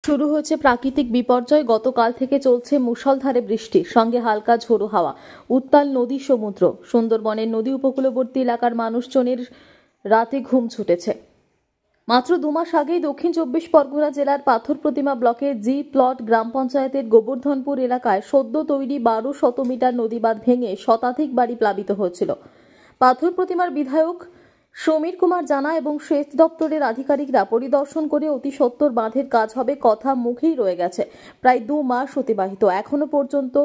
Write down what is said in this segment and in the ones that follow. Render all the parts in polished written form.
শুরু হয়েছে প্রাকৃতিক বিপর্যয়। গতকাল থেকে চলছে মুষলধারে বৃষ্টি, সঙ্গে হালকা ঝোড়ো হাওয়া। উত্তাল নদী সমুদ্র। সুন্দরবনের নদী উপকূলবর্তী এলাকার মানুষজনের রাতে ঘুম ছুটেছে। মাত্র 2 মাস আগেই দক্ষিণ 24 পরগনা জেলার পাথর প্রতিমা ব্লকের জি প্লট গ্রাম পঞ্চায়েতের গোবর্ধনপুর এলাকায় সদ্য তৈরি 1200 মিটার নদীবাঁধ ভেঙে শতাধিক বাড়ি প্লাবিত হয়েছিল। পাথর প্রতিমার বিধায়ক সমীর কুমার জানা এবং সেচ দপ্তরের আধিকারিকরা পরিদর্শন করে অতি সত্বর বাঁধের কাজ হবে কথা মুখেই রয়ে গেছে। প্রায় 2 মাস অতিবাহিত, এখনো পর্যন্ত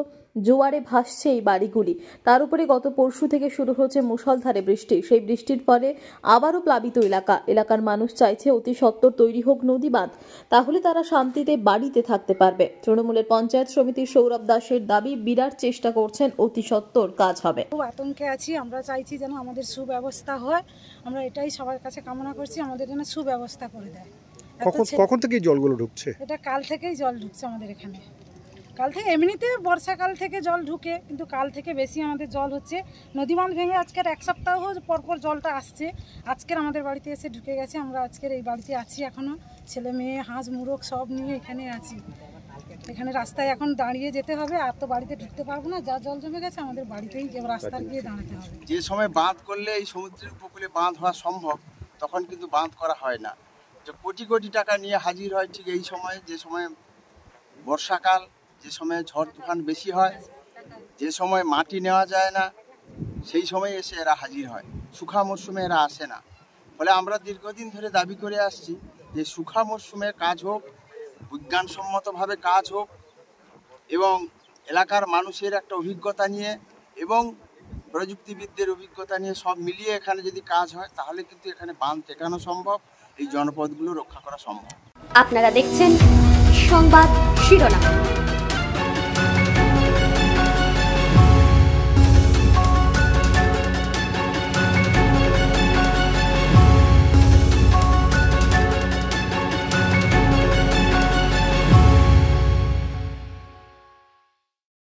জোয়ারে ভাসছে এই বাড়িগুলি। তার উপরে গত পরশু থেকে শুরু হচ্ছে মুষলধারে বৃষ্টি। সেই বৃষ্টির ফলে আবারও প্লাবিত এলাকার মানুষ চাইছে অতি সত্বর তৈরি হোক নদী বাঁধ, তাহলে তারা শান্তিতে বাড়িতে থাকতে পারবে। তৃণমূলের পঞ্চায়েত সমিতির সৌরভ দাসের দাবি, বিরাট চেষ্টা করছেন, অতি সত্বর কাজ হবে। খুব আতঙ্কে আছি, আমরা চাইছি যেন আমাদের সুব্যবস্থা হয়। আমরা এটাই সবার কাছে কামনা করছি, আমাদের জন্য সুব্যবস্থা করে দেয়। কখন থেকে জলগুলো ঢুকছে? এটা কাল থেকেই জল ঢুকছে আমাদের এখানে। কাল থেকে এমনিতে বর্ষাকাল থেকে জল ঢুকে, কিন্তু কাল থেকে বেশি আমাদের জল হচ্ছে। নদীবাঁধ ভেঙে আজকের 1 সপ্তাহ পরপর জলটা আসছে। আজকের আমাদের বাড়িতে এসে ঢুকে গেছে। আমরা আজকের এই বাড়িতে আছি, এখনো ছেলে মেয়ে হাঁস মুরগ সব নিয়ে এখানে আছি। এখানে রাস্তায় এখন দাঁড়িয়ে যেতে হবে, আর তো বাড়িতে ঢুকতে পারবো না, যা জল জমে গেছে। আমাদের বাড়িতেই রাস্তার গিয়ে দাঁড়াতে হবে। যে সময় বাঁধ করলে এই সমুদ্রের উপকূলে বাঁধ হওয়া সম্ভব, তখন কিন্তু বাঁধ করা হয় না। যে কোটি কোটি টাকা নিয়ে হাজির হয় ঠিক এই সময়, যে সময় বর্ষাকাল, যে সময় ঝড় তুফান বেশি হয়, যে সময় মাটি নেওয়া যায় না, সেই সময় এসে এরা হাজির হয়। শুখা মরশুমে এরা আসে না। ফলে আমরা দীর্ঘদিন ধরে দাবি করে আসছি যে শুখা মরশুমে কাজ হোক, বিজ্ঞানসম্মতভাবে কাজ হোক, এবং এলাকার মানুষের একটা অভিজ্ঞতা নিয়ে এবং প্রযুক্তিবিদদের অভিজ্ঞতা নিয়ে সব মিলিয়ে এখানে যদি কাজ হয়, তাহলে কিন্তু এখানে বাঁধ টেকানো সম্ভব, এই জনপদগুলো রক্ষা করা সম্ভব। আপনারা দেখছেন সংবাদ শিরোনাম।